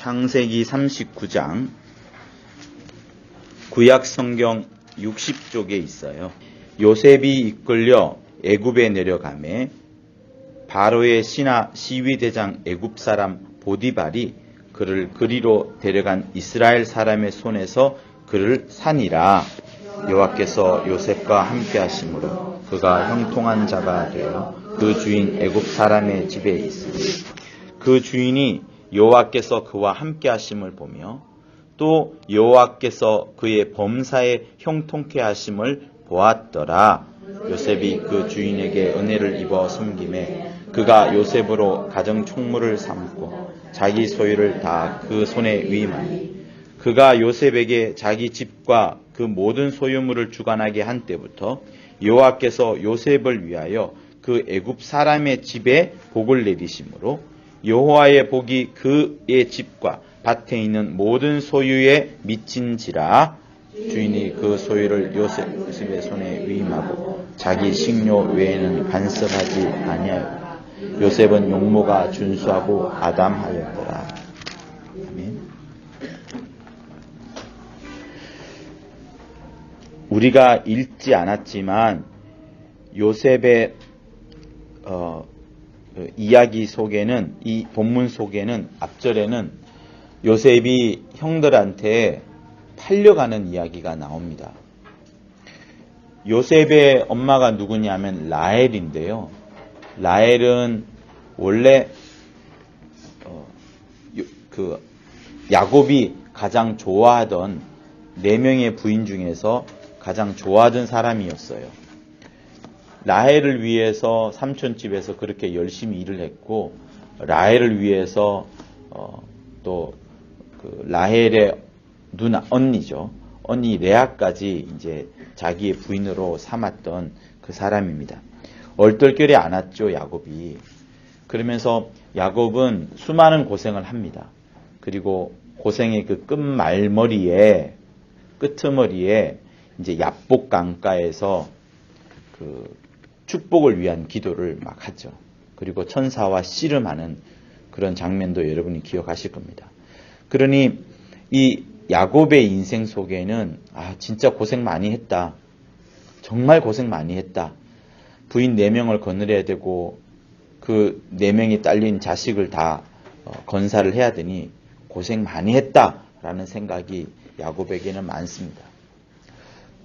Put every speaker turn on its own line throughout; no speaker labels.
창세기 39장 구약 성경 60쪽에 있어요. 요셉이 이끌려 애굽에 내려가매 바로의 신하 시위대장 애굽 사람 보디발이 그를 그리로 데려간 이스라엘 사람의 손에서 그를 산이라. 여호와께서 요셉과 함께 하심으로 그가 형통한 자가 되어 그 주인 애굽 사람의 집에 있으니 그 주인이 여호와께서 그와 함께 하심을 보며 또 여호와께서 그의 범사에 형통케 하심을 보았더라. 요셉이 그 주인에게 은혜를 입어 섬김에 그가 요셉으로 가정 총무를 삼고 자기 소유를 다 그 손에 위임하니 그가 요셉에게 자기 집과 그 모든 소유물을 주관하게 한 때부터 여호와께서 요셉을 위하여 그 애굽 사람의 집에 복을 내리심으로 여호와의 복이 그의 집과 밭에 있는 모든 소유에 미친지라. 주인이 그 소유를 요셉의 손에 위임하고 자기 식료 외에는 간섭하지 아니하였다. 요셉은 용모가 준수하고 아담하였더라. 아멘. 우리가 읽지 않았지만 요셉의 이야기 속에는, 이 본문 속에는, 앞절에는 요셉이 형들한테 팔려가는 이야기가 나옵니다. 요셉의 엄마가 누구냐면 라헬인데요. 라헬은 원래 그 야곱이 가장 좋아하던 4명의 부인 중에서 가장 좋아하던 사람이었어요. 라헬을 위해서 삼촌집에서 그렇게 열심히 일을 했고, 라헬을 위해서 또 그 라헬의 누나, 언니죠. 언니 레아까지 이제 자기의 부인으로 삼았던 그 사람입니다. 얼떨결에 안았죠, 야곱이. 그러면서 야곱은 수많은 고생을 합니다. 그리고 고생의 그 끝말머리에, 끄트머리에 이제 야복 강가에서 그 축복을 위한 기도를 막 하죠. 그리고 천사와 씨름하는 그런 장면도 여러분이 기억하실 겁니다. 그러니 이 야곱의 인생 속에는 진짜 고생 많이 했다. 정말 고생 많이 했다. 부인 4명을 거느려야 되고 그 4명이 딸린 자식을 다 건사를 해야 되니 고생 많이 했다라는 생각이 야곱에게는 많습니다.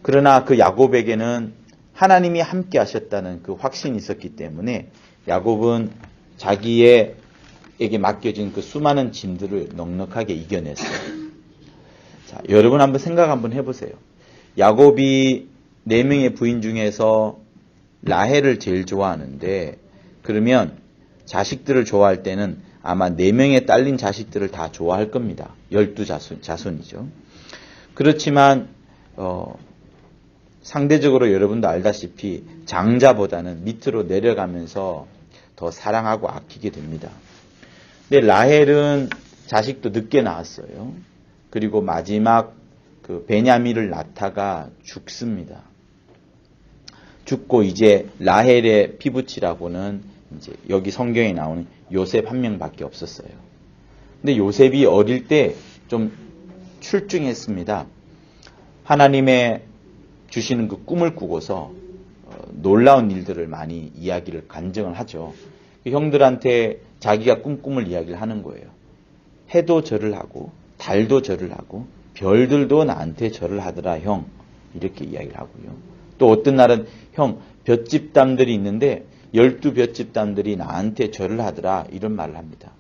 그러나 그 야곱에게는 하나님이 함께 하셨다는 그 확신이 있었기 때문에 야곱은 자기에게 맡겨진 그 수많은 짐들을 넉넉하게 이겨냈어요. 자, 여러분 한번 생각 한번 해보세요. 야곱이 4명의 부인 중에서 라헬을 제일 좋아하는데, 그러면 자식들을 좋아할 때는 아마 4명의 딸린 자식들을 다 좋아할 겁니다. 12자손이죠. 그렇지만 상대적으로 여러분도 알다시피 장자보다는 밑으로 내려가면서 더 사랑하고 아끼게 됩니다. 근데 라헬은 자식도 늦게 낳았어요. 그리고 마지막 그 베냐민을 낳다가 죽습니다. 죽고 이제 라헬의 피부치라고는 이제 여기 성경에 나오는 요셉 한 명밖에 없었어요. 근데 요셉이 어릴 때 좀 출중했습니다. 하나님의 주시는 그 꿈을 꾸고서 놀라운 일들을 많이 이야기를 간증을 하죠. 형들한테 자기가 꿈을 이야기를 하는 거예요. 해도 절을 하고 달도 절을 하고 별들도 나한테 절을 하더라 형, 이렇게 이야기를 하고요. 또 어떤 날은 형, 볏집담들이 있는데 12볏집담들이 나한테 절을 하더라, 이런 말을 합니다.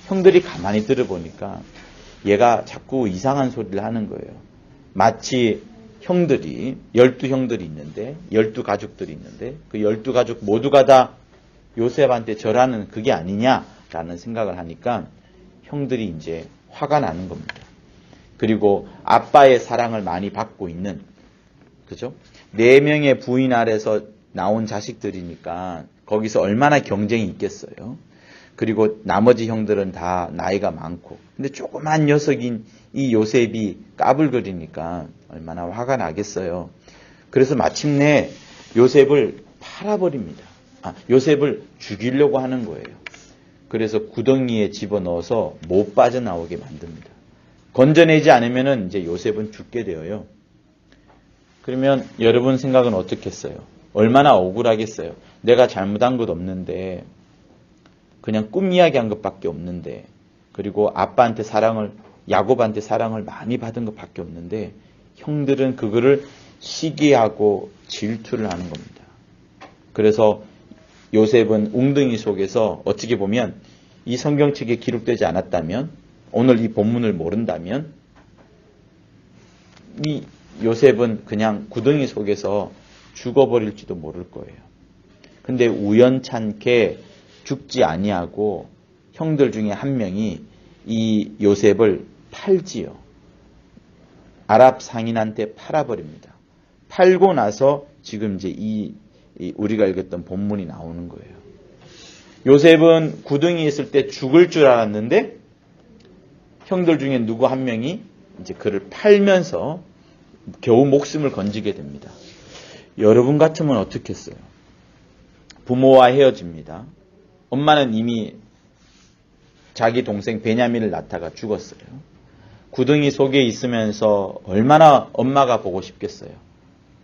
형들이 가만히 들어보니까 얘가 자꾸 이상한 소리를 하는 거예요. 마치 형들이 12형들이 있는데 12가족들이 있는데 그 12가족 모두가 다 요셉한테 절하는 그게 아니냐라는 생각을 하니까 형들이 이제 화가 나는 겁니다. 그리고 아빠의 사랑을 많이 받고 있는, 그죠? 4명의 부인 아래서 나온 자식들이니까 거기서 얼마나 경쟁이 있겠어요. 그리고 나머지 형들은 다 나이가 많고, 근데 조그만 녀석인 이 요셉이 까불거리니까 얼마나 화가 나겠어요. 그래서 마침내 요셉을 팔아버립니다. 요셉을 죽이려고 하는 거예요. 그래서 구덩이에 집어넣어서 못 빠져나오게 만듭니다. 건져내지 않으면 이제 요셉은 죽게 되어요. 그러면 여러분 생각은 어떻겠어요? 얼마나 억울하겠어요? 내가 잘못한 것 없는데, 그냥 꿈 이야기 한 것밖에 없는데, 그리고 아빠한테 야곱한테 사랑을 많이 받은 것밖에 없는데, 형들은 그거를 시기하고 질투를 하는 겁니다. 그래서 요셉은 웅덩이 속에서 어떻게 보면 이 성경책에 기록되지 않았다면, 오늘 이 본문을 모른다면 이 요셉은 그냥 구덩이 속에서 죽어버릴지도 모를 거예요. 근데 우연찮게 죽지 아니하고 형들 중에 한 명이 이 요셉을 팔지요. 아랍 상인한테 팔아버립니다. 팔고 나서 지금 이제 우리가 읽었던 본문이 나오는 거예요. 요셉은 구덩이에 있을 때 죽을 줄 알았는데 형들 중에 누구 한 명이 이제 그를 팔면서 겨우 목숨을 건지게 됩니다. 여러분 같으면 어떻겠어요? 부모와 헤어집니다. 엄마는 이미 자기 동생 베냐민을 낳다가 죽었어요. 구덩이 속에 있으면서 얼마나 엄마가 보고 싶겠어요.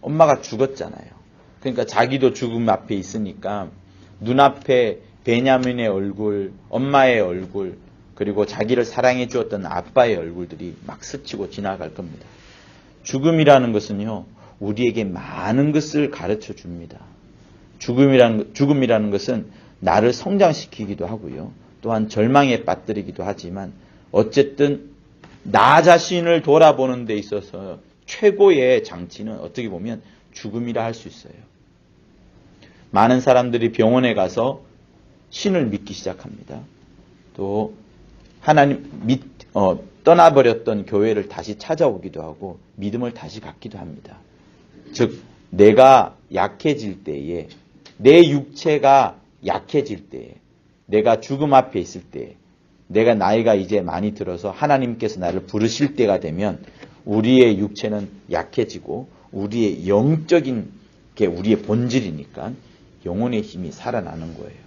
엄마가 죽었잖아요. 그러니까 자기도 죽음 앞에 있으니까 눈앞에 베냐민의 얼굴, 엄마의 얼굴, 그리고 자기를 사랑해 주었던 아빠의 얼굴들이 막 스치고 지나갈 겁니다. 죽음이라는 것은요, 우리에게 많은 것을 가르쳐 줍니다. 죽음이라는 것은 나를 성장시키기도 하고요. 또한 절망에 빠뜨리기도 하지만 어쨌든 나 자신을 돌아보는 데 있어서 최고의 장치는 어떻게 보면 죽음이라 할 수 있어요. 많은 사람들이 병원에 가서 신을 믿기 시작합니다. 또 하나님 떠나버렸던 교회를 다시 찾아오기도 하고 믿음을 다시 갖기도 합니다. 즉 내가 약해질 때에, 내 육체가 약해질 때에, 내가 죽음 앞에 있을 때에, 내가 나이가 이제 많이 들어서 하나님께서 나를 부르실 때가 되면 우리의 육체는 약해지고 우리의 영적인 게 우리의 본질이니까 영혼의 힘이 살아나는 거예요.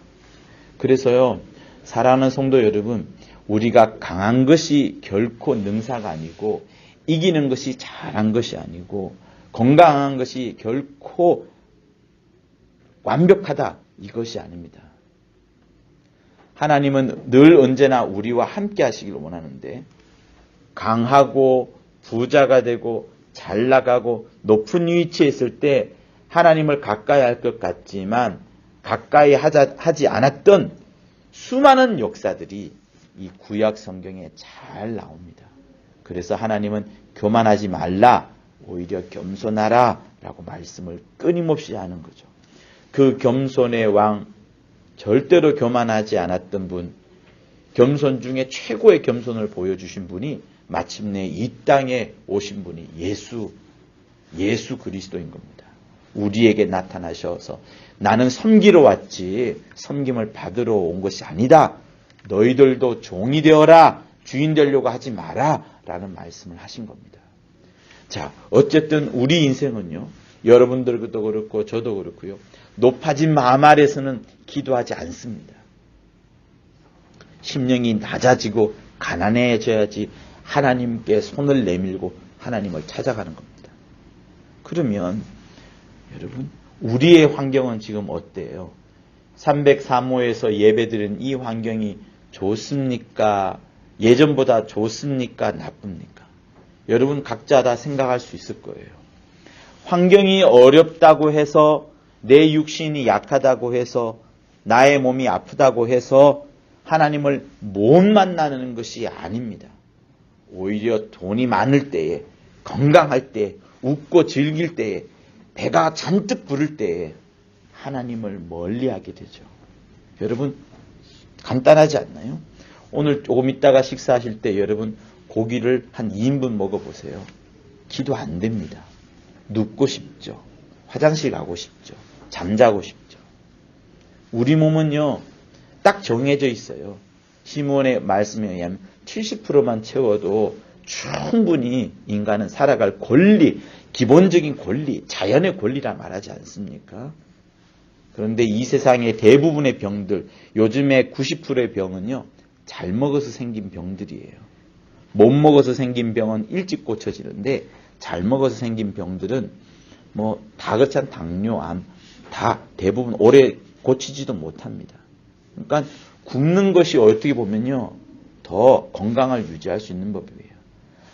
그래서요, 사랑하는 성도 여러분, 우리가 강한 것이 결코 능사가 아니고 이기는 것이 잘한 것이 아니고 건강한 것이 결코 완벽하다 이것이 아닙니다. 하나님은 늘 언제나 우리와 함께 하시기를 원하는데 강하고 부자가 되고 잘 나가고 높은 위치에 있을 때 하나님을 가까이 할 것 같지만 가까이 하지 않았던 수많은 역사들이 이 구약 성경에 잘 나옵니다. 그래서 하나님은 교만하지 말라, 오히려 겸손하라 라고 말씀을 끊임없이 하는 거죠. 그 겸손의 왕, 절대로 교만하지 않았던 분, 겸손 중에 최고의 겸손을 보여주신 분이 마침내 이 땅에 오신 분이 예수 그리스도인 겁니다. 우리에게 나타나셔서 나는 섬기러 왔지 섬김을 받으러 온 것이 아니다. 너희들도 종이 되어라. 주인 되려고 하지 마라. 라는 말씀을 하신 겁니다. 자, 어쨌든 우리 인생은요. 여러분들도 그렇고 저도 그렇고요. 높아진 마음 아래서는 기도하지 않습니다. 심령이 낮아지고 가난해져야지 하나님께 손을 내밀고 하나님을 찾아가는 겁니다. 그러면 여러분 우리의 환경은 지금 어때요? 303호에서 예배드린 이 환경이 좋습니까? 예전보다 좋습니까? 나쁩니까? 여러분 각자 다 생각할 수 있을 거예요. 환경이 어렵다고 해서 내 육신이 약하다고 해서 나의 몸이 아프다고 해서 하나님을 못 만나는 것이 아닙니다. 오히려 돈이 많을 때에, 건강할 때, 웃고 즐길 때에, 배가 잔뜩 부를 때에 하나님을 멀리하게 되죠. 여러분 간단하지 않나요? 오늘 조금 있다가 식사하실 때 여러분 고기를 한 2인분 먹어보세요. 기도 안 됩니다. 눕고 싶죠. 화장실 가고 싶죠. 잠자고 싶죠. 우리 몸은요 딱 정해져 있어요. 시몬의 말씀에 의하면 70%만 채워도 충분히 인간은 살아갈 권리, 기본적인 권리, 자연의 권리라 말하지 않습니까? 그런데 이 세상의 대부분의 병들, 요즘에 90%의 병은요, 잘 먹어서 생긴 병들이에요. 못 먹어서 생긴 병은 일찍 고쳐지는데, 잘 먹어서 생긴 병들은 뭐 다그찬 당뇨, 암, 다 대부분 오래 고치지도 못합니다. 그러니까 굶는 것이 어떻게 보면요, 더 건강을 유지할 수 있는 법이에요.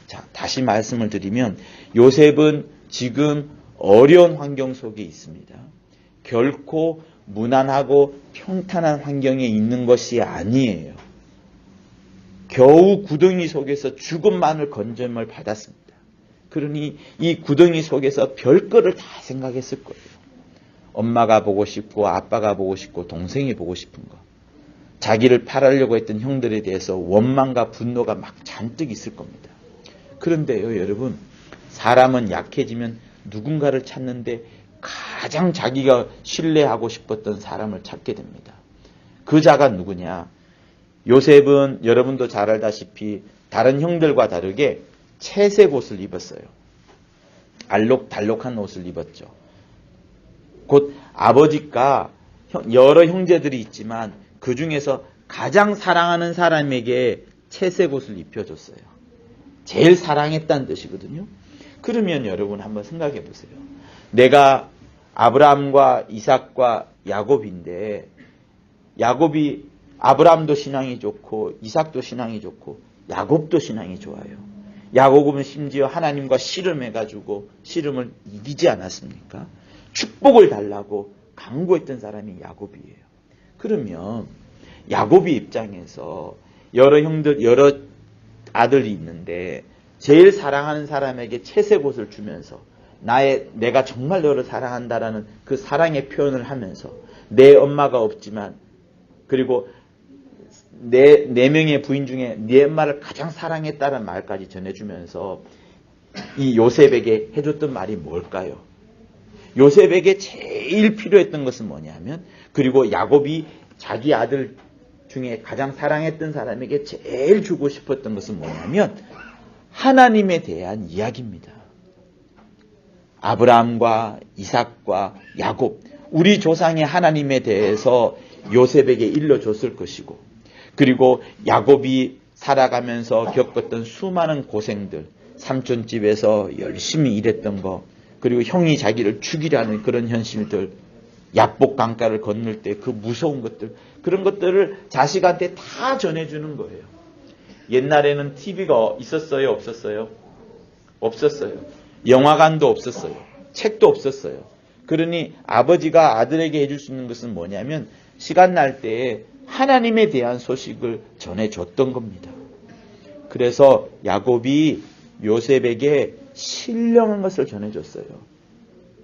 자, 다시 말씀을 드리면 요셉은 지금 어려운 환경 속에 있습니다. 결코 무난하고 평탄한 환경에 있는 것이 아니에요. 겨우 구덩이 속에서 죽음만을 건짐을 받았습니다. 그러니 이 구덩이 속에서 별거를 다 생각했을 거예요. 엄마가 보고 싶고 아빠가 보고 싶고 동생이 보고 싶은 거. 자기를 팔으려고 했던 형들에 대해서 원망과 분노가 막 잔뜩 있을 겁니다. 그런데요, 여러분, 사람은 약해지면 누군가를 찾는데 가장 자기가 신뢰하고 싶었던 사람을 찾게 됩니다. 그 자가 누구냐? 요셉은 여러분도 잘 알다시피 다른 형들과 다르게 채색 옷을 입었어요. 알록달록한 옷을 입었죠. 곧 아버지가 여러 형제들이 있지만 그 중에서 가장 사랑하는 사람에게 채색 옷을 입혀줬어요. 제일 사랑했다는 뜻이거든요. 그러면 여러분 한번 생각해 보세요. 내가 아브라함과 이삭과 야곱인데, 야곱이 아브라함도 신앙이 좋고 이삭도 신앙이 좋고 야곱도 신앙이 좋아요. 야곱은 심지어 하나님과 씨름해가지고 씨름을 이기지 않았습니까? 축복을 달라고 강구했던 사람이 야곱이에요. 그러면 야곱의 입장에서 여러 형들, 여러 아들이 있는데 제일 사랑하는 사람에게 채색 옷을 주면서 내가 정말 너를 사랑한다라는 그 사랑의 표현을 하면서 내 엄마가 없지만 그리고 네 명의 부인 중에 네 엄마를 가장 사랑했다는 말까지 전해주면서 이 요셉에게 해줬던 말이 뭘까요? 요셉에게 제일 필요했던 것은 뭐냐면, 그리고 야곱이 자기 아들 중에 가장 사랑했던 사람에게 제일 주고 싶었던 것은 뭐냐면 하나님에 대한 이야기입니다. 아브라함과 이삭과 야곱, 우리 조상의 하나님에 대해서 요셉에게 일러줬을 것이고, 그리고 야곱이 살아가면서 겪었던 수많은 고생들, 삼촌집에서 열심히 일했던 거, 그리고 형이 자기를 죽이려는 그런 현실들, 약복 강가를 건널 때 그 무서운 것들, 그런 것들을 자식한테 다 전해주는 거예요. 옛날에는 TV가 있었어요? 없었어요? 없었어요. 영화관도 없었어요. 책도 없었어요. 그러니 아버지가 아들에게 해줄 수 있는 것은 뭐냐면 시간 날 때에 하나님에 대한 소식을 전해줬던 겁니다. 그래서 야곱이 요셉에게 신령한 것을 전해줬어요.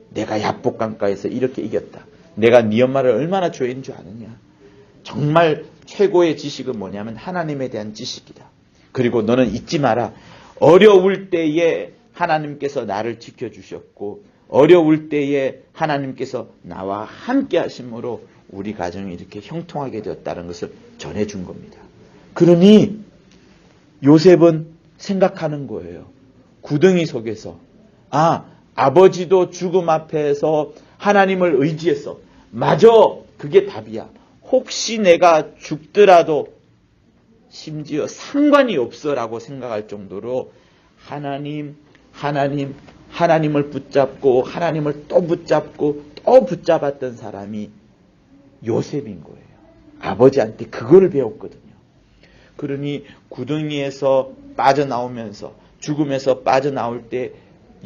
내가 약복강가에서 이렇게 이겼다. 내가 네 엄마를 얼마나 좋아했는 줄 아느냐. 정말 최고의 지식은 뭐냐면 하나님에 대한 지식이다. 그리고 너는 잊지 마라. 어려울 때에 하나님께서 나를 지켜주셨고 어려울 때에 하나님께서 나와 함께 하심으로 우리 가정이 이렇게 형통하게 되었다는 것을 전해준 겁니다. 그러니 요셉은 생각하는 거예요. 구덩이 속에서 아버지도 죽음 앞에서 하나님을 의지했어. 맞아, 그게 답이야. 혹시 내가 죽더라도 심지어 상관이 없어라고 생각할 정도로 하나님을 붙잡고 하나님을 또 붙잡고 또 붙잡았던 사람이 요셉인 거예요. 아버지한테 그걸 배웠거든요. 그러니 구덩이에서 빠져나오면서 죽음에서 빠져나올 때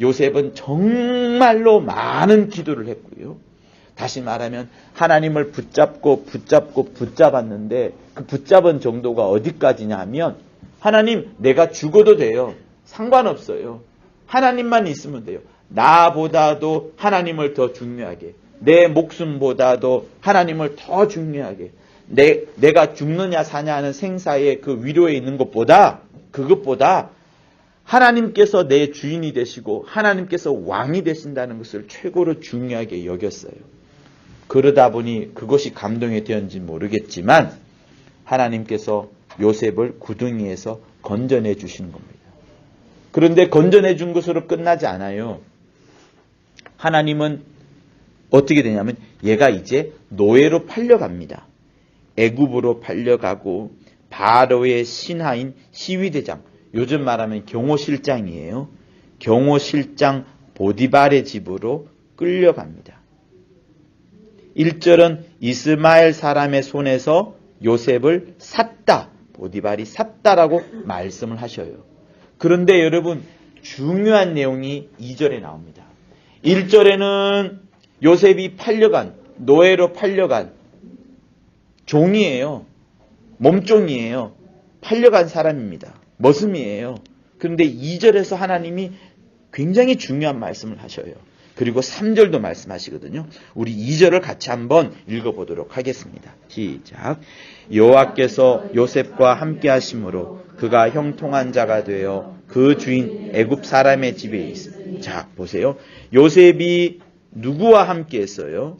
요셉은 정말로 많은 기도를 했고요. 다시 말하면 하나님을 붙잡았는데 그 붙잡은 정도가 어디까지냐 하면 하나님, 내가 죽어도 돼요. 상관없어요. 하나님만 있으면 돼요. 나보다도 하나님을 더 중요하게, 내 목숨보다도 하나님을 더 중요하게, 내가 죽느냐 사냐 하는 생사의 그 위로에 있는 그것보다 하나님께서 내 주인이 되시고 하나님께서 왕이 되신다는 것을 최고로 중요하게 여겼어요. 그러다 보니 그것이 감동이 되었는지 모르겠지만 하나님께서 요셉을 구덩이에서 건져내 주신 겁니다. 그런데 건져내 준 것으로 끝나지 않아요. 하나님은 어떻게 되냐면 얘가 이제 노예로 팔려갑니다. 애굽으로 팔려가고 바로의 신하인 시위대장, 요즘 말하면 경호실장이에요. 경호실장 보디발의 집으로 끌려갑니다. 1절은 이스마엘 사람의 손에서 요셉을 샀다. 보디발이 샀다라고 말씀을 하셔요. 그런데 여러분 중요한 내용이 2절에 나옵니다. 1절에는 요셉이 팔려간, 노예로 팔려간 종이에요. 몸종이에요. 팔려간 사람입니다. 머슴이에요. 그런데 2절에서 하나님이 굉장히 중요한 말씀을 하셔요. 그리고 3절도 말씀하시거든요. 우리 2절을 같이 한번 읽어보도록 하겠습니다. 시작. 여호와께서 요셉과 함께 하심으로 그가 형통한 자가 되어 그 주인 애굽 사람의 집에 있습니다. 자, 보세요. 요셉이 누구와 함께 했어요?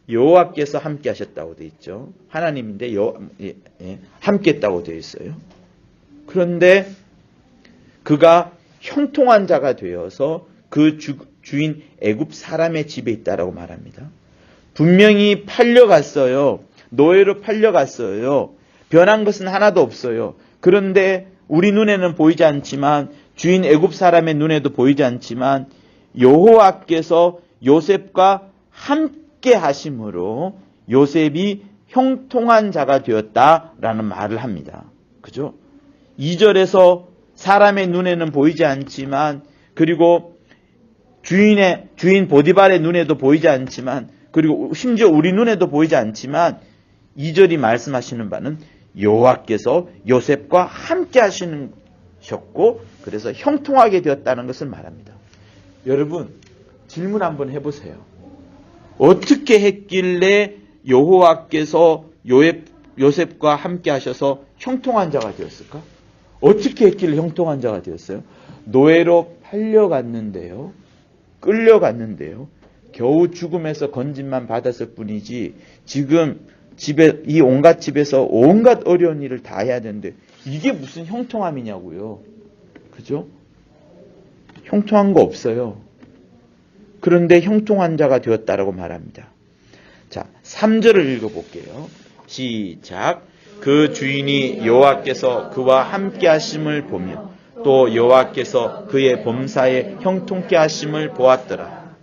여호와께서 함께 하셨다고 되어 있죠. 하나님인데 함께 했다고 되어 있어요. 그런데 그가 형통한 자가 되어서 그 주인 애굽 사람의 집에 있다라고 말합니다. 분명히 팔려갔어요. 노예로 팔려갔어요. 변한 것은 하나도 없어요. 그런데 우리 눈에는 보이지 않지만 주인 애굽 사람의 눈에도 보이지 않지만 여호와께서 요셉과 함께 하심으로 요셉이 형통한 자가 되었다라는 말을 합니다. 그죠? 2절에서 사람의 눈에는 보이지 않지만 그리고 주인 보디발의 눈에도 보이지 않지만 그리고 심지어 우리 눈에도 보이지 않지만 2절이 말씀하시는 바는 여호와께서 요셉과 함께 하시셨고 그래서 형통하게 되었다는 것을 말합니다. 여러분 질문 한번 해보세요. 어떻게 했길래 여호와께서 요셉과 함께 하셔서 형통한 자가 되었을까? 어떻게 했길래 형통한 자가 되었어요? 노예로 팔려갔는데요. 끌려갔는데요. 겨우 죽음에서 건짐만 받았을 뿐이지 지금 이 온갖 집에서 온갖 어려운 일을 다 해야 되는데 이게 무슨 형통함이냐고요. 그죠? 형통한 거 없어요. 그런데 형통한 자가 되었다라고 말합니다. 자, 3절을 읽어볼게요. 시작. 그 주인이 여호와께서 그와 함께 하심을 보며 또 여호와께서 그의 범사에 형통케 하심을 보았더라.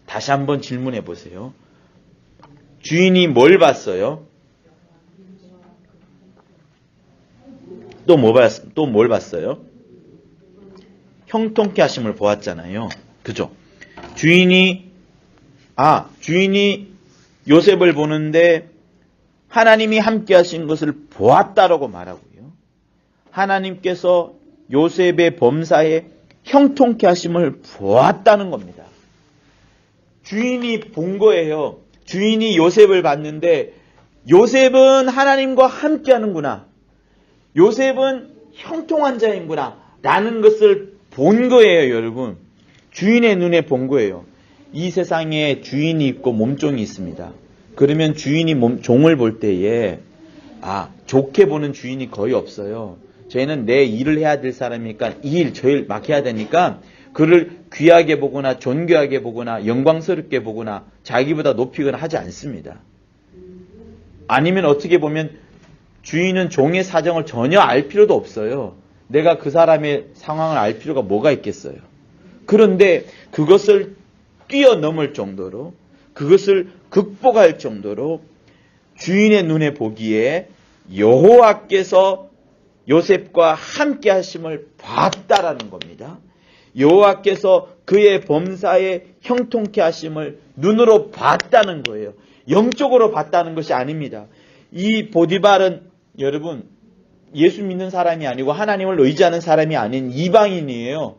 다시 한번 질문해 보세요. 주인이 뭘 봤어요? 또 뭘 봤어요? 형통케 하심을 보았잖아요. 그죠? 주인이 요셉을 보는데 하나님이 함께 하신 것을 보았다라고 말하고요. 하나님께서 요셉의 범사에 형통케 하심을 보았다는 겁니다. 주인이 본 거예요. 주인이 요셉을 봤는데 요셉은 하나님과 함께 하는구나. 요셉은 형통한 자인구나. 라는 것을 본 거예요, 여러분. 주인의 눈에 본 거예요. 이 세상에 주인이 있고 몸종이 있습니다. 그러면 주인이 종을 볼 때에 좋게 보는 주인이 거의 없어요. 저희는 내 일을 해야 될 사람이니까 이 일 저 일 막 해야 되니까 그를 귀하게 보거나 존귀하게 보거나 영광스럽게 보거나 자기보다 높이거나 하지 않습니다. 아니면 어떻게 보면 주인은 종의 사정을 전혀 알 필요도 없어요. 내가 그 사람의 상황을 알 필요가 뭐가 있겠어요. 그런데 그것을 뛰어넘을 정도로 그것을 극복할 정도로 주인의 눈에 보기에 여호와께서 요셉과 함께 하심을 봤다라는 겁니다. 여호와께서 그의 범사에 형통케 하심을 눈으로 봤다는 거예요. 영적으로 봤다는 것이 아닙니다. 이 보디발은 여러분 예수 믿는 사람이 아니고 하나님을 의지하는 사람이 아닌 이방인이에요.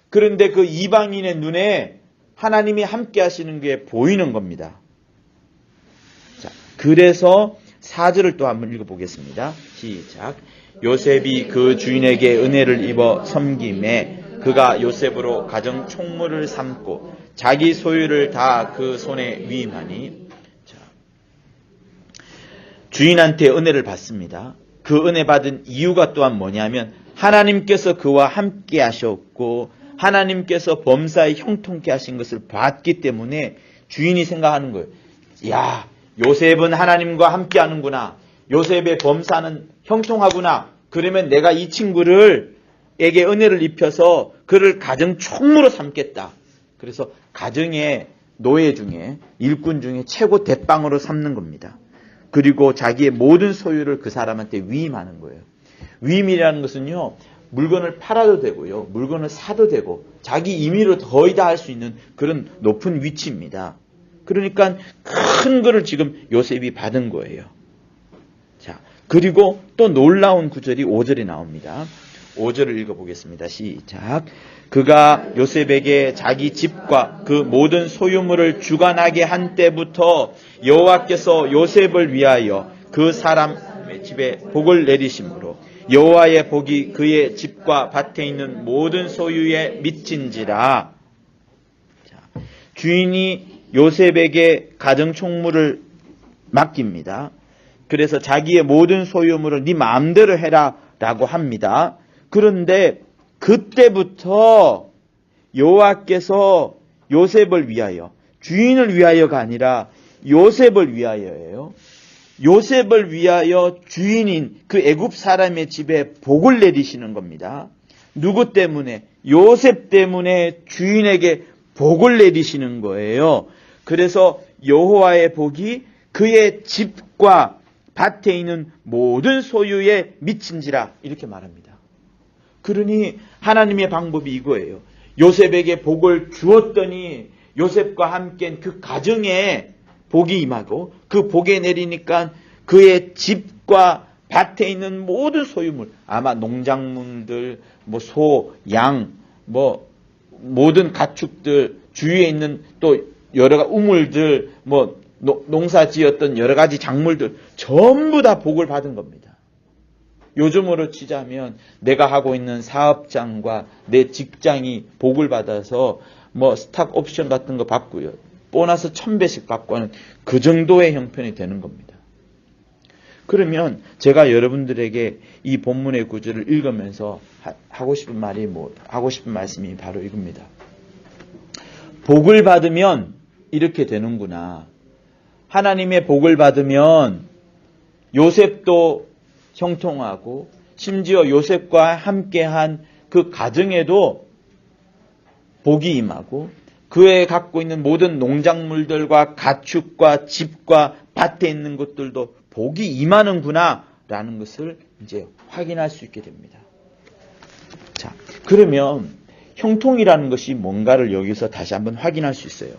그런데 그 이방인의 눈에 하나님이 함께 하시는 게 보이는 겁니다. 자, 그래서 4절을 또 한번 읽어보겠습니다. 시작. 요셉이 그 주인에게 은혜를 입어 섬김에 그가 요셉으로 가정 총무를 삼고 자기 소유를 다 그 손에 위임하니. 자, 주인한테 은혜를 받습니다. 그 은혜 받은 이유가 또한 뭐냐면 하나님께서 그와 함께 하셨고 하나님께서 범사에 형통케 하신 것을 봤기 때문에 주인이 생각하는 거예요. 야, 요셉은 하나님과 함께 하는구나. 요셉의 범사는 형통하구나. 그러면 내가 이 친구에게 은혜를 입혀서 그를 가정 총무로 삼겠다. 그래서 가정의 노예 중에, 일꾼 중에 최고 대빵으로 삼는 겁니다. 그리고 자기의 모든 소유를 그 사람한테 위임하는 거예요. 위임이라는 것은요, 물건을 팔아도 되고요, 물건을 사도 되고, 자기 임의로 거의 다 할 수 있는 그런 높은 위치입니다. 그러니까 큰 거를 지금 요셉이 받은 거예요. 자, 그리고 또 놀라운 구절이 5절에 나옵니다. 5절을 읽어보겠습니다. 시작. 그가 요셉에게 자기 집과 그 모든 소유물을 주관하게 한 때부터 여호와께서 요셉을 위하여 그 사람의 집에 복을 내리심으로 여호와의 복이 그의 집과 밭에 있는 모든 소유에 미친지라. 자, 주인이 요셉에게 가정 총무를 맡깁니다. 그래서 자기의 모든 소유물을 네 마음대로 해라 라고 합니다. 그런데 그때부터 여호와께서 요셉을 위하여, 주인을 위하여가 아니라 요셉을 위하여예요. 요셉을 위하여 주인인 그 애굽 사람의 집에 복을 내리시는 겁니다. 누구 때문에? 요셉 때문에 주인에게 복을 내리시는 거예요. 그래서 여호와의 복이 그의 집과 밭에 있는 모든 소유에 미친지라 이렇게 말합니다. 그러니 하나님의 방법이 이거예요. 요셉에게 복을 주었더니 요셉과 함께 그 가정에 복이 임하고 그 복에 내리니까 그의 집과 밭에 있는 모든 소유물, 아마 농작물들, 뭐 소, 양, 뭐 모든 가축들, 주위에 있는 또 여러 가지 우물들, 뭐 농사 지었던 여러 가지 작물들 전부 다 복을 받은 겁니다. 요즘으로 치자면 내가 하고 있는 사업장과 내 직장이 복을 받아서 뭐 스탁 옵션 같은 거 받고요, 보너스 1000배씩 받고 하는 그 정도의 형편이 되는 겁니다. 그러면 제가 여러분들에게 이 본문의 구절을 읽으면서 하고 싶은 말씀이 바로 이겁니다. 복을 받으면 이렇게 되는구나. 하나님의 복을 받으면 요셉도 형통하고 심지어 요셉과 함께한 그 가정에도 복이 임하고 그에 갖고 있는 모든 농작물들과 가축과 집과 밭에 있는 것들도 복이 임하는구나 라는 것을 이제 확인할 수 있게 됩니다. 자, 그러면 형통이라는 것이 뭔가를 여기서 다시 한번 확인할 수 있어요.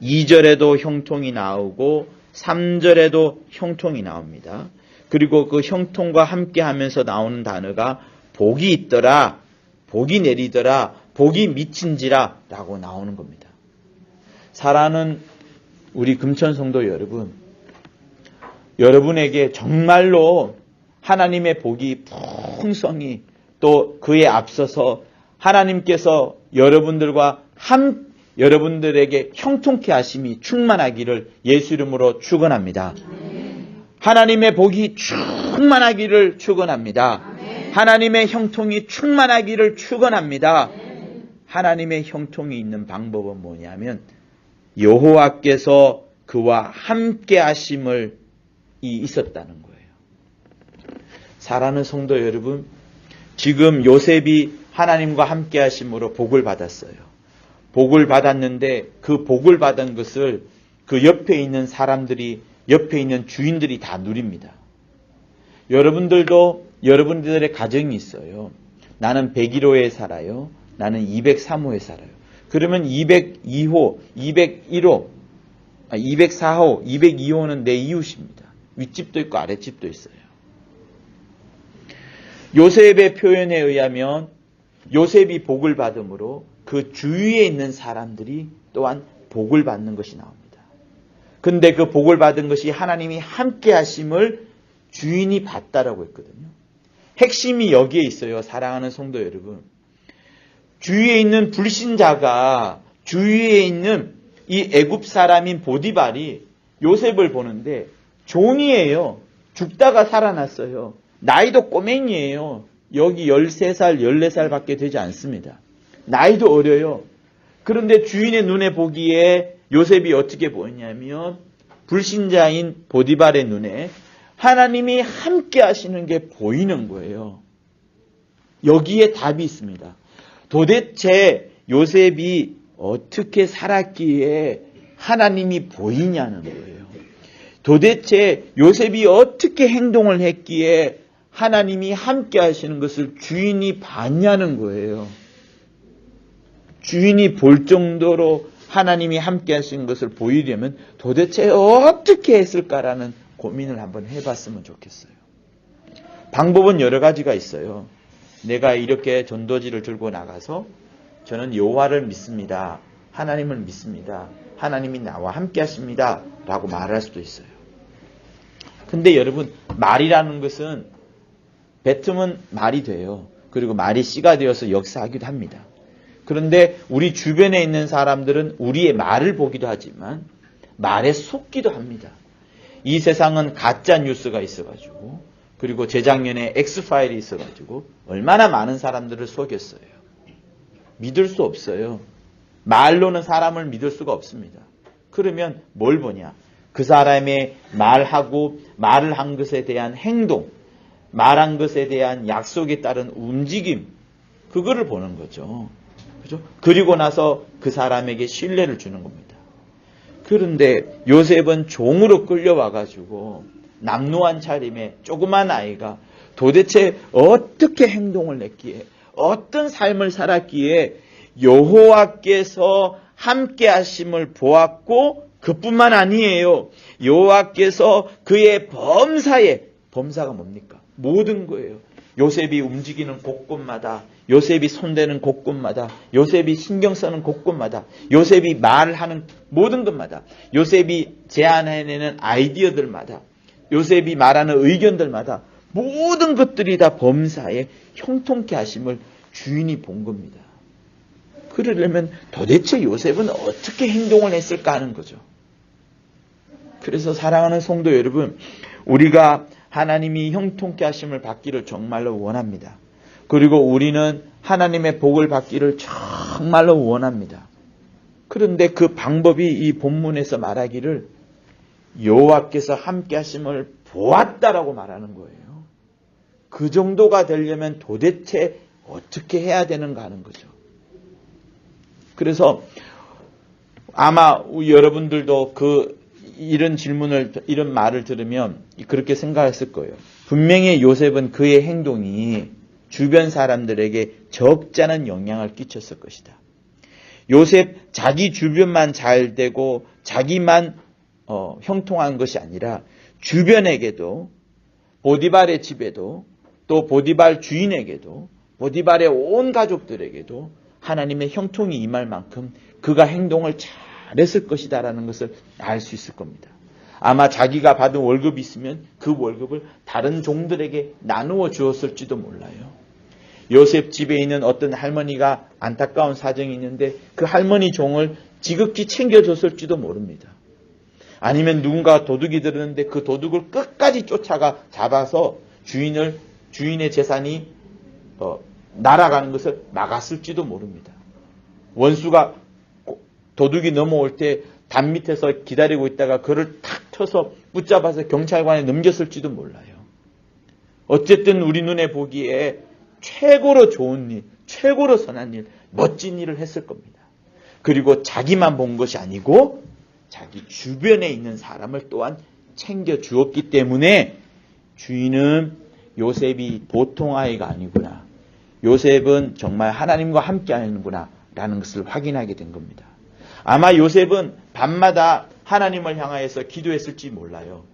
2절에도 형통이 나오고 3절에도 형통이 나옵니다. 그리고 그 형통과 함께 하면서 나오는 단어가 복이 있더라, 복이 내리더라, 복이 미친지라 라고 나오는 겁니다. 사랑하는 우리 금천 성도 여러분, 여러분에게 정말로 하나님의 복이 풍성히 또 그에 앞서서 하나님께서 여러분들에게 형통케 하심이 충만하기를 예수 이름으로 축원합니다. 하나님의 복이 충만하기를 축원합니다. 하나님의 형통이 충만하기를 축원합니다. 하나님의 형통이 있는 방법은 뭐냐면 여호와께서 그와 함께 하심을 있었다는 거예요. 사랑하는 성도 여러분, 지금 요셉이 하나님과 함께 하심으로 복을 받았어요. 복을 받았는데 그 복을 받은 것을 그 옆에 있는 사람들이, 옆에 있는 주인들이 다 누립니다. 여러분들도 여러분들의 가정이 있어요. 나는 101호에 살아요. 나는 203호에 살아요. 그러면 202호, 201호, 204호, 202호는 내 이웃입니다. 윗집도 있고 아랫집도 있어요. 요셉의 표현에 의하면 요셉이 복을 받음으로 그 주위에 있는 사람들이 또한 복을 받는 것이 나옵니다. 근데 그 복을 받은 것이 하나님이 함께 하심을 주인이 봤다라고 했거든요. 핵심이 여기에 있어요. 사랑하는 성도 여러분. 주위에 있는 불신자가, 주위에 있는 이 애굽 사람인 보디발이 요셉을 보는데 종이에요. 죽다가 살아났어요. 나이도 꼬맹이에요. 여기 13살, 14살 밖에 되지 않습니다. 나이도 어려요. 그런데 주인의 눈에 보기에 요셉이 어떻게 보였냐면 불신자인 보디발의 눈에 하나님이 함께 하시는 게 보이는 거예요. 여기에 답이 있습니다. 도대체 요셉이 어떻게 살았기에 하나님이 보이냐는 거예요. 도대체 요셉이 어떻게 행동을 했기에 하나님이 함께 하시는 것을 주인이 봤냐는 거예요. 주인이 볼 정도로 하나님이 함께 하시는 것을 보이려면 도대체 어떻게 했을까라는 고민을 한번 해봤으면 좋겠어요. 방법은 여러 가지가 있어요. 내가 이렇게 전도지를 들고 나가서 저는 여호와를 믿습니다. 하나님을 믿습니다. 하나님이 나와 함께 하십니다. 라고 말할 수도 있어요. 근데 여러분, 말이라는 것은 뱉으면 말이 돼요. 그리고 말이 씨가 되어서 역사하기도 합니다. 그런데 우리 주변에 있는 사람들은 우리의 말을 보기도 하지만 말에 속기도 합니다. 이 세상은 가짜 뉴스가 있어가지고 그리고 재작년에 X파일이 있어가지고 얼마나 많은 사람들을 속였어요. 믿을 수 없어요. 말로는 사람을 믿을 수가 없습니다. 그러면 뭘 보냐? 그 사람의 말하고 말을 한 것에 대한 행동, 말한 것에 대한 약속에 따른 움직임, 그거를 보는 거죠. 그죠? 그리고 나서 그 사람에게 신뢰를 주는 겁니다. 그런데 요셉은 종으로 끌려와가지고 남루한 차림의 조그만 아이가 도대체 어떻게 행동을 했기에 어떤 삶을 살았기에 여호와께서 함께 하심을 보았고 그뿐만 아니에요. 여호와께서 그의 범사가 뭡니까? 모든 거예요. 요셉이 움직이는 곳곳마다, 요셉이 손대는 곳곳마다, 요셉이 신경 쓰는 곳곳마다, 요셉이 말하는 모든 것마다, 요셉이 제안해내는 아이디어들마다, 요셉이 말하는 의견들마다 모든 것들이 다 범사에 형통케 하심을 주인이 본 겁니다. 그러려면 도대체 요셉은 어떻게 행동을 했을까 하는 거죠. 그래서 사랑하는 성도 여러분, 우리가 하나님이 형통케 하심을 받기를 정말로 원합니다. 그리고 우리는 하나님의 복을 받기를 정말로 원합니다. 그런데 그 방법이 이 본문에서 말하기를 여호와께서 함께 하심을 보았다라고 말하는 거예요. 그 정도가 되려면 도대체 어떻게 해야 되는가 하는 거죠. 그래서 아마 여러분들도 이런 말을 들으면 그렇게 생각했을 거예요. 분명히 요셉은 그의 행동이 주변 사람들에게 적잖은 영향을 끼쳤을 것이다. 요셉 자기 주변만 잘 되고 자기만 형통한 것이 아니라 주변에게도 보디발의 집에도 또 보디발 주인에게도 보디발의 온 가족들에게도 하나님의 형통이 임할 만큼 그가 행동을 잘했을 것이다라는 것을 알 수 있을 겁니다. 아마 자기가 받은 월급이 있으면 그 월급을 다른 종들에게 나누어 주었을지도 몰라요. 요셉 집에 있는 어떤 할머니가 안타까운 사정이 있는데 그 할머니 종을 지극히 챙겨줬을지도 모릅니다. 아니면 누군가 도둑이 들었는데 그 도둑을 끝까지 쫓아가 잡아서 주인의 재산이 날아가는 것을 막았을지도 모릅니다. 원수가 도둑이 넘어올 때 담 밑에서 기다리고 있다가 그를 탁 쳐서 붙잡아서 경찰관에 넘겼을지도 몰라요. 어쨌든 우리 눈에 보기에 최고로 좋은 일, 최고로 선한 일, 멋진 일을 했을 겁니다. 그리고 자기만 본 것이 아니고 자기 주변에 있는 사람을 또한 챙겨주었기 때문에 주인은 요셉이 보통 아이가 아니구나. 요셉은 정말 하나님과 함께 하는구나 라는 것을 확인하게 된 겁니다. 아마 요셉은 밤마다 하나님을 향하여서 기도했을지 몰라요.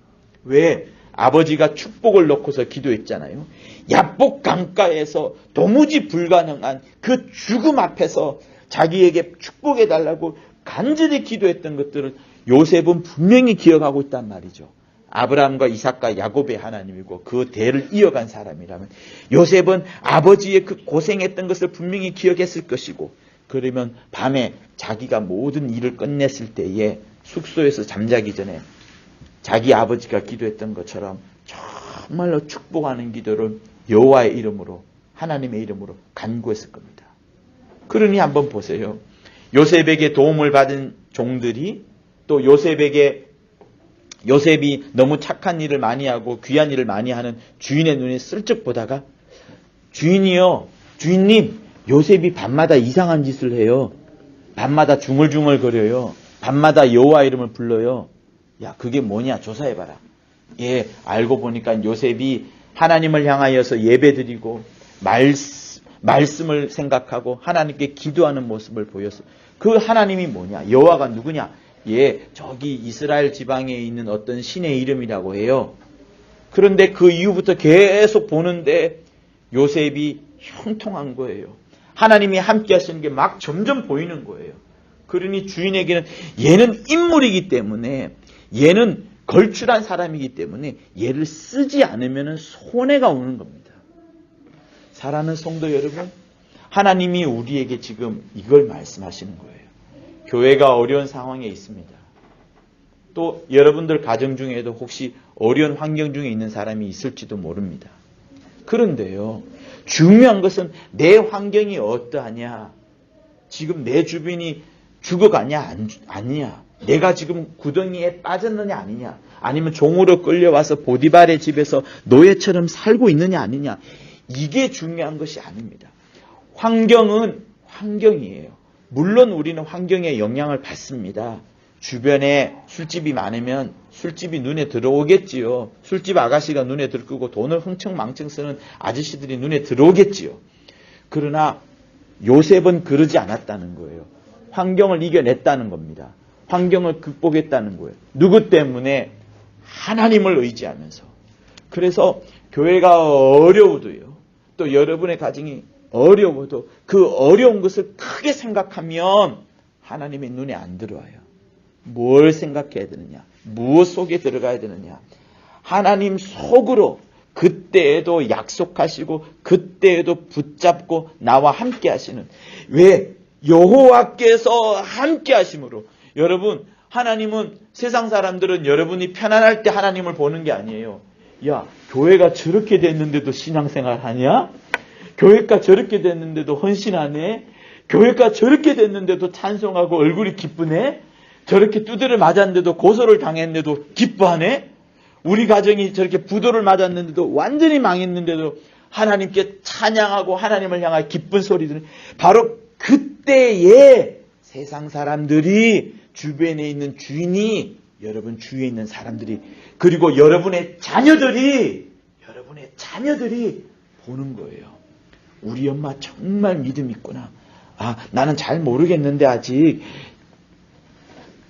왜? 아버지가 축복을 놓고서 기도했잖아요. 야복 강가에서 도무지 불가능한 그 죽음 앞에서 자기에게 축복해달라고 간절히 기도했던 것들을 요셉은 분명히 기억하고 있단 말이죠. 아브라함과 이삭과 야곱의 하나님이고 그 대를 이어간 사람이라면 요셉은 아버지의 그 고생했던 것을 분명히 기억했을 것이고, 그러면 밤에 자기가 모든 일을 끝냈을 때에 숙소에서 잠자기 전에 자기 아버지가 기도했던 것처럼 정말로 축복하는 기도를 여호와의 이름으로, 하나님의 이름으로 간구했을 겁니다. 그러니 한번 보세요. 요셉에게 도움을 받은 종들이 또 요셉이 너무 착한 일을 많이 하고 귀한 일을 많이 하는 주인의 눈에 슬쩍 보다가 주인이요, 주인님, 요셉이 밤마다 이상한 짓을 해요. 밤마다 중얼중얼거려요. 밤마다 여호와 이름을 불러요. 야, 그게 뭐냐? 조사해봐라. 예, 알고 보니까 요셉이 하나님을 향하여서 예배드리고 말씀을 생각하고 하나님께 기도하는 모습을 보였어. 그 하나님이 뭐냐? 여호와가 누구냐? 예, 저기 이스라엘 지방에 있는 어떤 신의 이름이라고 해요. 그런데 그 이후부터 계속 보는데 요셉이 형통한 거예요. 하나님이 함께 하시는 게 막 점점 보이는 거예요. 그러니 주인에게는 얘는 인물이기 때문에, 얘는 걸출한 사람이기 때문에 얘를 쓰지 않으면 손해가 오는 겁니다. 사랑하는 성도 여러분, 하나님이 우리에게 지금 이걸 말씀하시는 거예요. 교회가 어려운 상황에 있습니다. 또 여러분들 가정 중에도 혹시 어려운 환경 중에 있는 사람이 있을지도 모릅니다. 그런데요, 중요한 것은 내 환경이 어떠하냐, 지금 내 주변이 죽어가냐 아니냐, 내가 지금 구덩이에 빠졌느냐 아니냐, 아니면 종으로 끌려와서 보디발의 집에서 노예처럼 살고 있느냐 아니냐, 이게 중요한 것이 아닙니다. 환경은 환경이에요. 물론 우리는 환경에 영향을 받습니다. 주변에 술집이 많으면 술집이 눈에 들어오겠지요. 술집 아가씨가 눈에 들고 돈을 흥청망청 쓰는 아저씨들이 눈에 들어오겠지요. 그러나 요셉은 그러지 않았다는 거예요. 환경을 이겨냈다는 겁니다. 환경을 극복했다는 거예요. 누구 때문에? 하나님을 의지하면서. 그래서 교회가 어려워도요, 또 여러분의 가정이 어려워도 그 어려운 것을 크게 생각하면 하나님의 눈에 안 들어와요. 뭘 생각해야 되느냐? 무엇 속에 들어가야 되느냐? 하나님 속으로 그때에도 약속하시고 그때에도 붙잡고 나와 함께 하시는, 왜? 여호와께서 함께 하심으로. 여러분, 하나님은, 세상 사람들은 여러분이 편안할 때 하나님을 보는 게 아니에요. 야, 교회가 저렇게 됐는데도 신앙생활 하냐? 교회가 저렇게 됐는데도 헌신하네? 교회가 저렇게 됐는데도 찬송하고 얼굴이 기쁘네? 저렇게 두드려 맞았는데도 고소를 당했는데도 기뻐하네? 우리 가정이 저렇게 부도를 맞았는데도 완전히 망했는데도 하나님께 찬양하고 하나님을 향하여 기쁜 소리 들은, 바로 그때에 세상 사람들이, 주변에 있는 주인이, 여러분 주위에 있는 사람들이, 그리고 여러분의 자녀들이 보는 거예요. 우리 엄마 정말 믿음 있구나. 아, 나는 잘 모르겠는데, 아직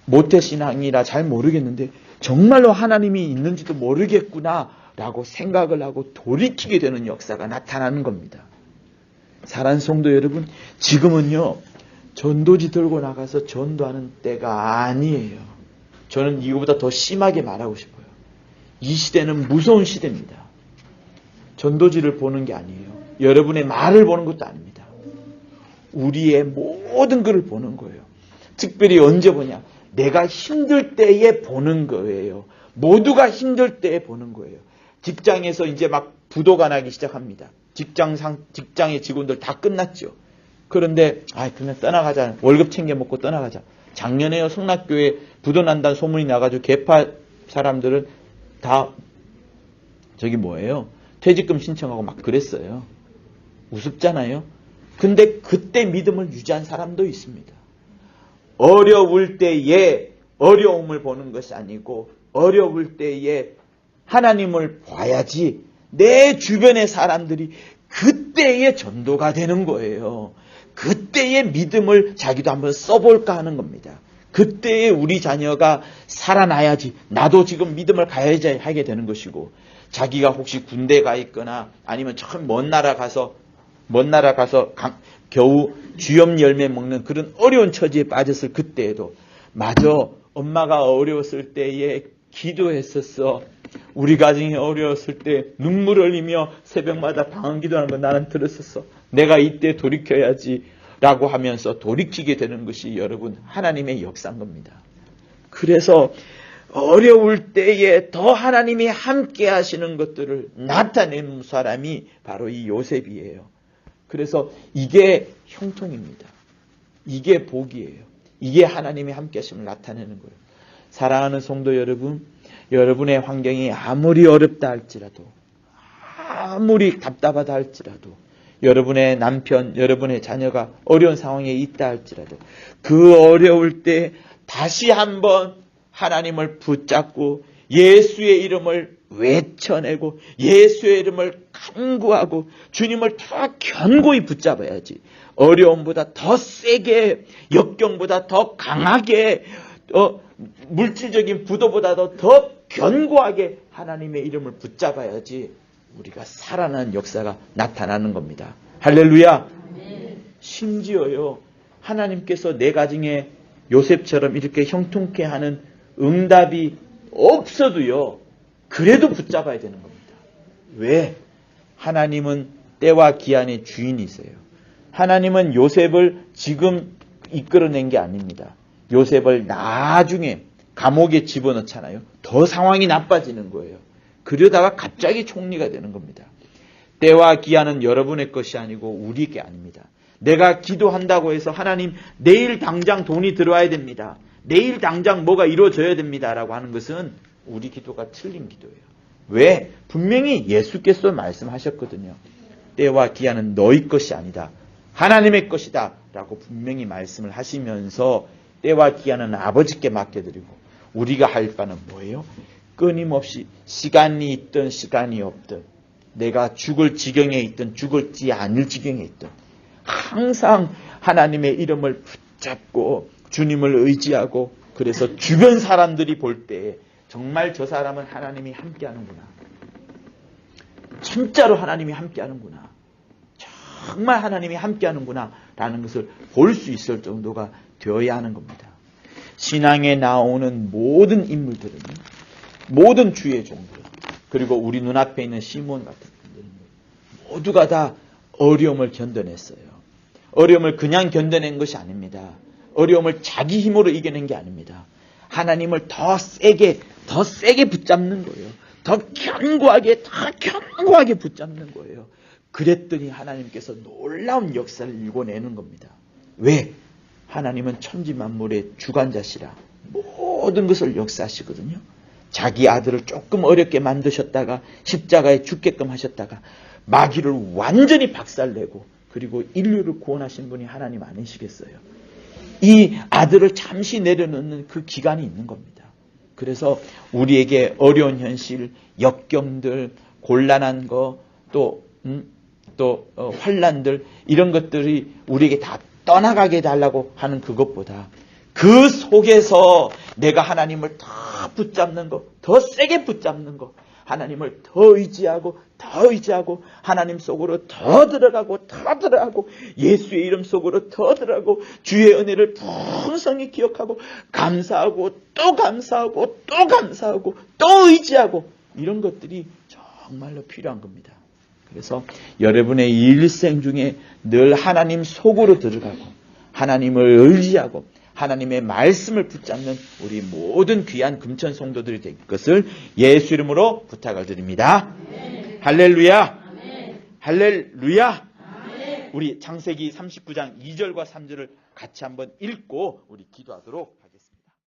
모태신앙이라 잘 모르겠는데 정말로 하나님이 있는지도 모르겠구나 라고 생각을 하고 돌이키게 되는 역사가 나타나는 겁니다. 사랑하는 성도 여러분, 지금은요, 전도지 들고 나가서 전도하는 때가 아니에요. 저는 이거보다 더 심하게 말하고 싶어요. 이 시대는 무서운 시대입니다. 전도지를 보는 게 아니에요. 여러분의 말을 보는 것도 아닙니다. 우리의 모든 것을 보는 거예요. 특별히 언제 보냐? 내가 힘들 때에 보는 거예요. 모두가 힘들 때에 보는 거예요. 직장에서 이제 막 부도가 나기 시작합니다. 직장의 직원들 다 끝났죠. 그런데 그냥 떠나가자. 월급 챙겨 먹고 떠나가자. 작년에요, 성락교회 부도 난다는 소문이 나가지고 개파 사람들은 다 퇴직금 신청하고 막 그랬어요. 우습잖아요. 근데 그때 믿음을 유지한 사람도 있습니다. 어려울 때에 어려움을 보는 것이 아니고 어려울 때에 하나님을 봐야지 내 주변의 사람들이 그때에 전도가 되는 거예요. 그때의 믿음을 자기도 한번 써볼까 하는 겁니다. 그때에 우리 자녀가 살아나야지, 나도 지금 믿음을 가야지 하게 되는 것이고, 자기가 혹시 군대 가 있거나 아니면 참 먼 나라 가서 겨우 쥐염 열매 먹는 그런 어려운 처지에 빠졌을 그때에도, 맞아, 엄마가 어려웠을 때에 기도했었어. 우리 가정이 어려웠을 때 눈물 흘리며 새벽마다 방언 기도하는 거 나는 들었었어. 내가 이때 돌이켜야지 라고 하면서 돌이키게 되는 것이 여러분 하나님의 역사인 겁니다. 그래서 어려울 때에 더 하나님이 함께 하시는 것들을 나타내는 사람이 바로 이 요셉이에요. 그래서 이게 형통입니다. 이게 복이에요. 이게 하나님의 함께하심을 나타내는 거예요. 사랑하는 성도 여러분, 여러분의 환경이 아무리 어렵다 할지라도, 아무리 답답하다 할지라도, 여러분의 남편, 여러분의 자녀가 어려운 상황에 있다 할지라도 그 어려울 때 다시 한번 하나님을 붙잡고 예수의 이름을 외쳐내고 예수의 이름을 간구하고 주님을 더 견고히 붙잡아야지. 어려움보다 더 세게, 역경보다 더 강하게, 물질적인 부도보다도 더 견고하게 하나님의 이름을 붙잡아야지 우리가 살아나는 역사가 나타나는 겁니다. 할렐루야. 심지어요, 하나님께서 내 가정에 요셉처럼 이렇게 형통케 하는 응답이 없어도요, 그래도 붙잡아야 되는 겁니다. 왜? 하나님은 때와 기한의 주인이세요. 하나님은 요셉을 지금 이끌어낸 게 아닙니다. 요셉을 나중에 감옥에 집어넣잖아요. 더 상황이 나빠지는 거예요. 그러다가 갑자기 총리가 되는 겁니다. 때와 기한은 여러분의 것이 아니고 우리 게 아닙니다. 내가 기도한다고 해서 하나님 내일 당장 돈이 들어와야 됩니다. 내일 당장 뭐가 이루어져야 됩니다. 라고 하는 것은 우리 기도가 틀린 기도예요. 왜? 분명히 예수께서 말씀하셨거든요. 때와 기한은 너희 것이 아니다. 하나님의 것이다. 라고 분명히 말씀을 하시면서 때와 기한은 아버지께 맡겨드리고 우리가 할 바는 뭐예요? 끊임없이 시간이 있든 시간이 없든 내가 죽을 지경에 있든 죽을지 않을 지경에 있든 항상 하나님의 이름을 붙잡고 주님을 의지하고 그래서 주변 사람들이 볼 때 정말 저 사람은 하나님이 함께하는구나. 진짜로 하나님이 함께하는구나. 정말 하나님이 함께하는구나 라는 것을 볼 수 있을 정도가 되어야 하는 겁니다. 신앙에 나오는 모든 인물들은 모든 주의 종들 그리고 우리 눈앞에 있는 시몬 같은 분들은 모두가 다 어려움을 견뎌냈어요. 어려움을 그냥 견뎌낸 것이 아닙니다. 어려움을 자기 힘으로 이겨낸 게 아닙니다. 하나님을 더 세게 붙잡는 거예요. 더 견고하게 붙잡는 거예요. 그랬더니 하나님께서 놀라운 역사를 일궈내는 겁니다. 왜? 하나님은 천지만물의 주관자시라 모든 것을 역사하시거든요. 자기 아들을 조금 어렵게 만드셨다가 십자가에 죽게끔 하셨다가 마귀를 완전히 박살내고 그리고 인류를 구원하신 분이 하나님 아니시겠어요? 이 아들을 잠시 내려놓는 그 기간이 있는 겁니다. 그래서 우리에게 어려운 현실, 역경들, 곤란한 거, 또 환난들 이런 것들이 우리에게 다 떠나가게 해달라고 하는 그것보다 그 속에서 내가 하나님을 더 붙잡는 거, 더 세게 붙잡는 거, 하나님을 더 의지하고 하나님 속으로 더 들어가고 예수의 이름 속으로 더 들어가고 주의 은혜를 풍성히 기억하고 감사하고 또 의지하고 이런 것들이 정말로 필요한 겁니다. 그래서 여러분의 일생 중에 늘 하나님 속으로 들어가고 하나님을 의지하고 하나님의 말씀을 붙잡는 우리 모든 귀한 금천 성도들이 될 것을 예수 이름으로 부탁을 드립니다. 아멘. 할렐루야. 아멘. 할렐루야. 아멘. 우리 창세기 39장 2절과 3절을 같이 한번 읽고 우리 기도하도록 하겠습니다.